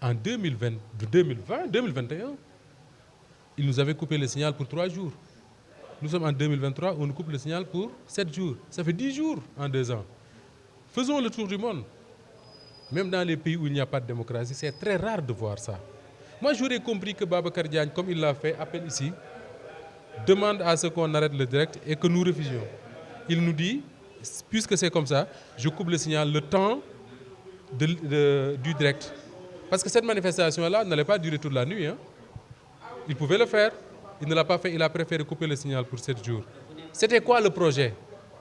En 2021, ils nous avaient coupé le signal pour 3 jours. Nous sommes en 2023, on nous coupe le signal pour 7 jours. Ça fait 10 jours en 2 ans. Faisons le tour du monde. Même dans les pays où il n'y a pas de démocratie, c'est très rare de voir ça. Moi, j'aurais compris que Babacar Diagne, comme il l'a fait, appelle ici, demande à ce qu'on arrête le direct et que nous refusions. Il nous dit, puisque c'est comme ça, je coupe le signal le temps du direct. Parce que cette manifestation-là n'allait pas durer toute la nuit. Hein. Il pouvait le faire. Il ne l'a pas fait. Il a préféré couper le signal pour 7 jours. C'était quoi le projet?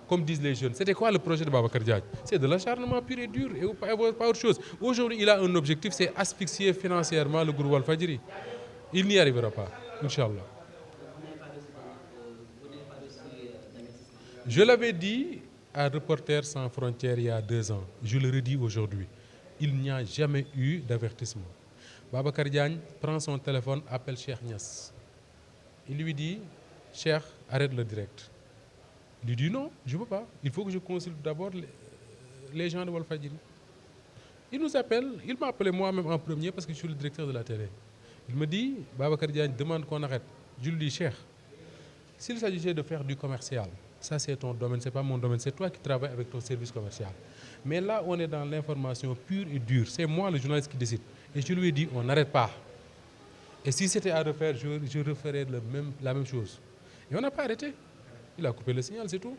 Comme disent les jeunes, c'était quoi le projet de Babacar Diagne? C'est de l'acharnement pur et dur et pas autre chose. Aujourd'hui, il a un objectif, c'est asphyxier financièrement le groupe Walfadjri. Il n'y arrivera pas, Inch'Allah. Je l'avais dit à Reporters sans frontières il y a 2 ans. Je le redis aujourd'hui. Il n'y a jamais eu d'avertissement. Babacar Diagne prend son téléphone, appelle Cheikh Niass. Il lui dit, Cheikh, arrête le direct. Il lui dit non, je ne peux pas. Il faut que je consulte d'abord les gens de Walfadjri. Il nous appelle, il m'a appelé moi-même en premier parce que je suis le directeur de la télé. Il me dit, Babacar Diagne demande qu'on arrête. Je lui dis, Cheikh, s'il s'agissait de faire du commercial, ça c'est ton domaine, c'est pas mon domaine, c'est toi qui travailles avec ton service commercial. Mais là, on est dans l'information pure et dure. C'est moi le journaliste qui décide. Et je lui ai dit, on n'arrête pas. Et si c'était à refaire, je referais la même chose. Et on n'a pas arrêté. Il a coupé le signal, c'est tout.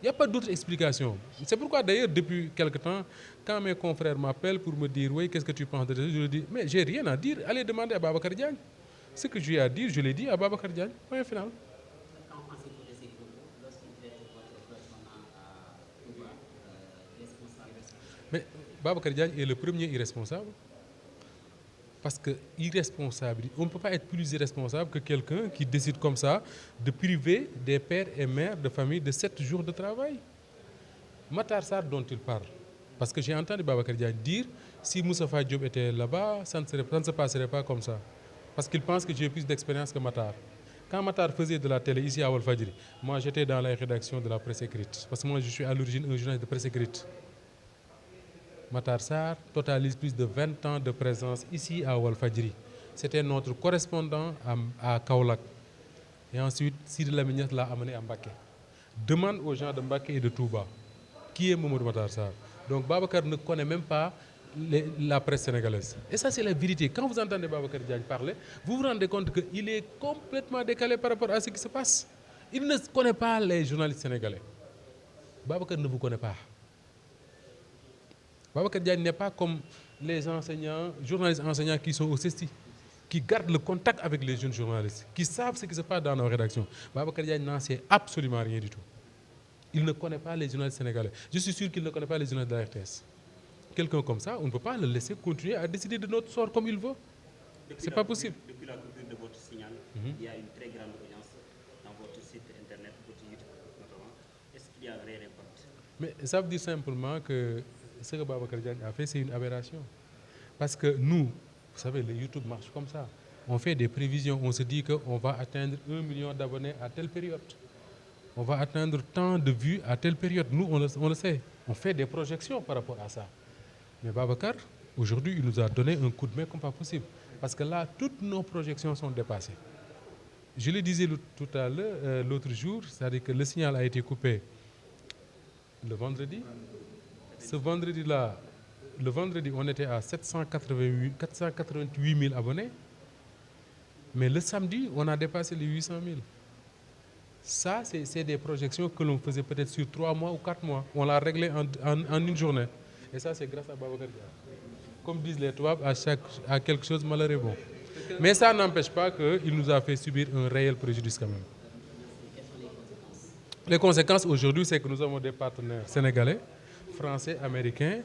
Il n'y a pas d'autre explication. C'est pourquoi d'ailleurs, depuis quelque temps, quand mes confrères m'appellent pour me dire, oui, qu'est-ce que tu penses de ça, je leur dis, mais j'ai rien à dire, allez demander à Babacar Diagne. Ce que j'ai à dire, je l'ai dit à Babacar Diagne. Point final. Mais Babacar Diagne est le premier irresponsable. Parce que irresponsable, on ne peut pas être plus irresponsable que quelqu'un qui décide comme ça de priver des pères et mères de famille de 7 jours de travail. Matar Sarr dont il parle. Parce que j'ai entendu Babacar Diagne dire, si Moustapha Diop était là-bas, ça ne se passerait pas comme ça. Parce qu'il pense que j'ai plus d'expérience que Matar. Quand Matar faisait de la télé ici à Walfadjri, moi j'étais dans la rédaction de la presse écrite. Parce que moi je suis à l'origine un journaliste de presse écrite. Matar Sarr totalise plus de 20 ans de présence ici à Walfadjri. C'était notre correspondant à Kaolack. Et ensuite, Sidi Lamine Niasse l'a amené à Mbacké. Demande aux gens de Mbacké et de Touba qui est Mamadou Matar Sarr. Donc Babacar ne connaît même pas la presse sénégalaise. Et ça, c'est la vérité. Quand vous entendez Babacar Diagne parler, vous vous rendez compte qu'il est complètement décalé par rapport à ce qui se passe. Il ne connaît pas les journalistes sénégalais. Babacar ne vous connaît pas. Babacar Diagne n'est pas comme les enseignants, journalistes enseignants qui sont au CESTI, qui gardent le contact avec les jeunes journalistes, qui savent ce qui se passe dans nos rédactions. Babacar Diagne n'en sait absolument rien du tout. Il ne connaît pas les journalistes sénégalais. Je suis sûr qu'il ne connaît pas les journalistes de la RTS. Quelqu'un comme ça, on ne peut pas le laisser continuer à décider de notre sort comme il veut. C'est pas possible. Depuis la coupure de votre signal, il y a une très grande audience dans votre site internet, votre YouTube notamment. Est-ce qu'il y a un réel impact? Mais ça veut dire simplement que ce que Babacar Diagne a fait, c'est une aberration. Parce que nous, vous savez, le YouTube marche comme ça. On fait des prévisions, on se dit qu'on va atteindre 1 million d'abonnés à telle période. On va atteindre tant de vues à telle période. Nous, on le sait. On fait des projections par rapport à ça. Mais Babacar, aujourd'hui, il nous a donné un coup de main comme pas possible. Parce que là, toutes nos projections sont dépassées. Je le disais tout à l'heure, l'autre jour, c'est-à-dire que le signal a été coupé le vendredi. Ce vendredi-là, le vendredi, on était à 488 000 abonnés. Mais le samedi, on a dépassé les 800 000. Ça, c'est des projections que l'on faisait peut-être sur 3 mois ou 4 mois. On l'a réglé en une journée. Et ça, c'est grâce à Babacar Diagne. Comme disent les Touables, à quelque chose malheur est bon. Mais ça n'empêche pas qu'il nous a fait subir un réel préjudice quand même. Les conséquences aujourd'hui, c'est que nous avons des partenaires sénégalais, français, américains,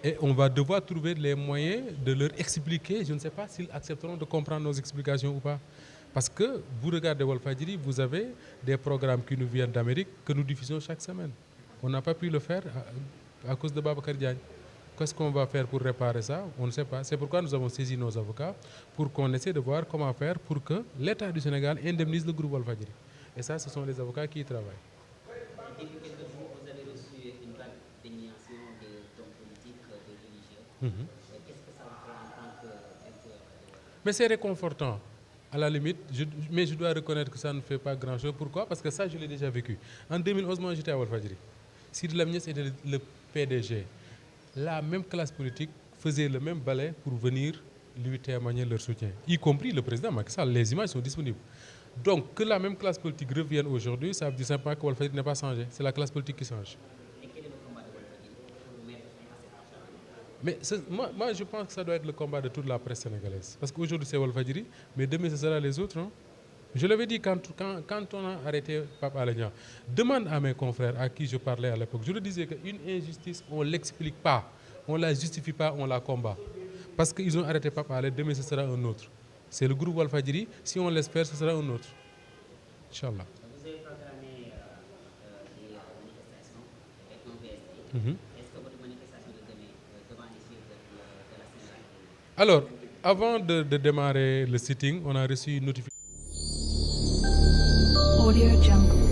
et on va devoir trouver les moyens de leur expliquer. Je ne sais pas s'ils accepteront de comprendre nos explications ou pas. Parce que vous regardez Walfadjri, vous avez des programmes qui nous viennent d'Amérique que nous diffusons chaque semaine. On n'a pas pu le faire à cause de Babacar Diagne. Qu'est-ce qu'on va faire pour réparer ça? On ne sait pas. C'est pourquoi nous avons saisi nos avocats pour qu'on essaie de voir comment faire pour que l'État du Sénégal indemnise le groupe Walfadjri. Et ça, ce sont les avocats qui y travaillent. Qu'est-ce que ça vous fait en tant que... Mais c'est réconfortant, à la limite, mais je dois reconnaître que ça ne fait pas grand-chose. Pourquoi? Parce que ça, je l'ai déjà vécu. En 2011, moi, j'étais à Walfadjri. Sidi Lamine était le PDG. La même classe politique faisait le même balai pour venir lui témoigner leur soutien, y compris le président Macky Sall. Les images sont disponibles. Donc, que la même classe politique revienne aujourd'hui, ça veut dire simplement que Walfadjri n'est pas changé. C'est la classe politique qui change. Et quel est le combat de Walfadjri pour mettre fin à cette acharnement? Mais moi, je pense que ça doit être le combat de toute la presse sénégalaise. Parce qu'aujourd'hui, c'est Walfadjri, mais demain, ce sera les autres. Hein. Je l'avais dit quand on a arrêté Pape Alé Niang. Demande à mes confrères à qui je parlais à l'époque. Je leur disais qu'une injustice, on ne l'explique pas, on ne la justifie pas, on la combat. Parce qu'ils ont arrêté Pape Alé, demain, ce sera un autre. C'est le groupe Walfadjri. Si on l'espère, ce sera un autre. Inch'Allah. Vous avez programmé des manifestations avec un VSD. Est-ce que votre manifestation de demain devant les sièges de la Sénat? Alors, avant de démarrer le sitting, on a reçu une notification. Audio Jungle.